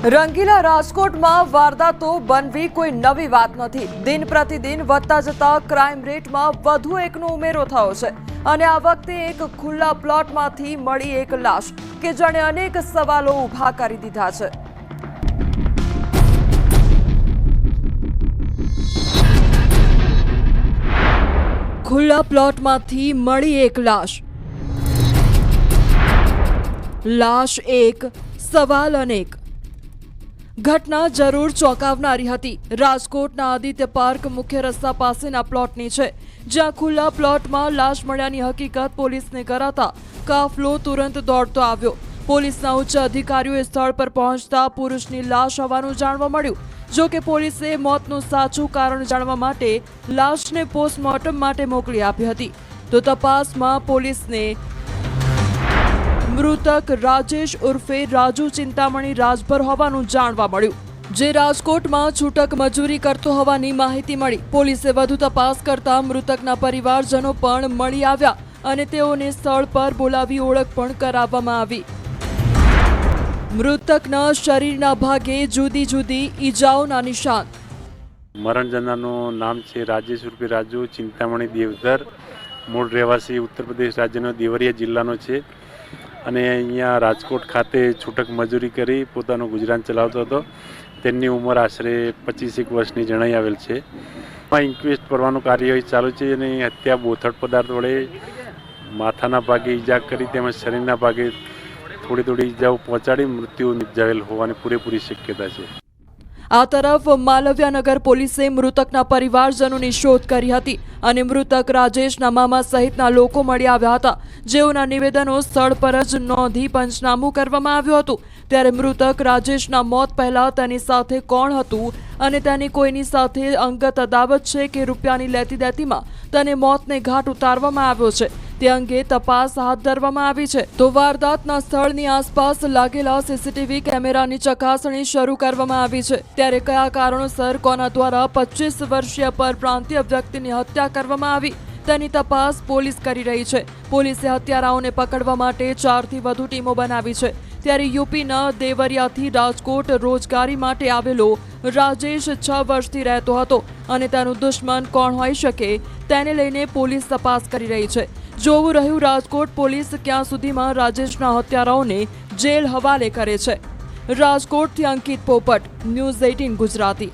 રંગીલા રાજકોટમાં વારદાતો બનવી કોઈ નવી વાત નથી। દિન પ્રતિદિન વધતા જતા ક્રાઇમ રેટમાં વધુ એકનો ઉમેરો થયો છે અને આ વખતે એક ખુલ્લા પ્લોટમાંથી મળી એક લાશ કે જેણે અનેક સવાલો ઊભા કરી દીધા છે। ખુલ્લા પ્લોટમાંથી મળી એક લાશ એક સવાલ અનેક। ઘટના જરૂર ચોંકાવનારી હતી। રાજકોટના આદિત્ય પાર્ક મુખ્ય રસ્તા પાસેના પ્લોટની છે, જ્યાં ખુલ્લા પ્લોટમાં લાશ મળ્યાની હકીકત પોલીસને કરાતા કાફલો તુરંત દોડતો આવ્યો। પોલીસના ઉચ્ચ અધિકારીઓએ સ્થળ પર પહોંચતા પુરુષની લાશ હોવાનું જાણવા મળ્યું। જો કે પોલીસે મોતનું સાચું કારણ જાણવા માટે લાશને પોસ્ટમોર્ટમ માટે મોકલી આપી હતી। તો તપાસમાં પોલીસને મૃતક રાજેશ ઉર્ફે રાજુ ચિંતામણી રાજભર હોવાનું જાણવા મળ્યું, જે રાજકોટમાં છૂટક મજૂરી કરતો હોવાની માહિતી મળી। પોલીસે વધુ તપાસ કરતા મૃતકના પરિવારજનો પણ મળી આવ્યા અને તેઓને સ્થળ પર બોલાવી ઓળખ પણ કરાવવામાં આવી। મૃતકના શરીરના ભાગે જુદી જુદી ઈજાઓના નિશાન। મરણ જનારનું નામ છે રાજેશ ઉર્ફે રાજુ ચિંતામણી દેવધર, મૂળ રહેવાસી ઉત્તર પ્રદેશ રાજ્યનો દેવરિયા જિલ્લાનો છે અને અહીંયા રાજકોટ ખાતે છૂટક મજૂરી કરી પોતાનું ગુજરાન ચલાવતો હતો। તેમની ઉંમર આશરે 25 વર્ષની જણાઈ આવેલ છે। ઇન્ક્વેસ્ટ કરવાનું કાર્યવાહી ચાલુ છે અને હત્યા બોથડ પદાર્થ વડે માથાના ભાગે ઈજા કરી તેમજ શરીરના ભાગે થોડી ઈજાઓ પહોંચાડી મૃત્યુ નિપજાવેલ હોવાની પૂરેપૂરી શક્યતા છે। આ તરફ માલવ્યાનગર પોલીસે મૃતકના પરિવારજનોની શોધ કરી હતી અને મૃતક રાજેશના મામા સહિતના લોકો મળી આવ્યા હતા, જેઓના નિવેદનો સ્થળ પર જ નોંધી પંચનામું કરવામાં આવ્યું હતું। ત્યારે મૃતક રાજેશના મોત પહેલા તેની સાથે કોણ હતું અને તેની કોઈની સાથે અંગત અદાવત છે કે રૂપિયાની લેતી દેતીમાં તેને મોતને ઘાટ ઉતારવામાં આવ્યો છે, તે અંગે તપાસ હાથ ધરવામાં આવી છે। તો વારદાતના સ્થળની આસપાસ લાગેલા સીસીટીવી કેમેરાની ચકાસણી શરૂ કરવામાં આવી છે। ત્યારે કયા કારણોસર કોના દ્વારા 25 વર્ષીય પરપ્રાંતીય વ્યક્તિની હત્યા કરવામાં આવી તેની તપાસ પોલીસ કરી રહી છે। પોલીસે હત્યારાઓને પકડવા માટે 4 થી વધુ ટીમો બનાવી છે। ત્યારે યુપીના દેવરિયાથી રાજકોટ રોજગારી માટે આવેલો રાજેશ 6 વર્ષથી રહેતો હતો અને તેનું દુશ્મન કોણ હોઈ શકે તેને લઈને પોલીસ તપાસ કરી રહી છે। જોવું રહ્યું રાજકોટ પોલીસ ક્યાં સુધીમાં રાજેશના હત્યારાઓને જેલ હવાલે કરે છે। રાજકોટથી અંકિત પોપટ, ન્યૂઝ 18 ગુજરાતી।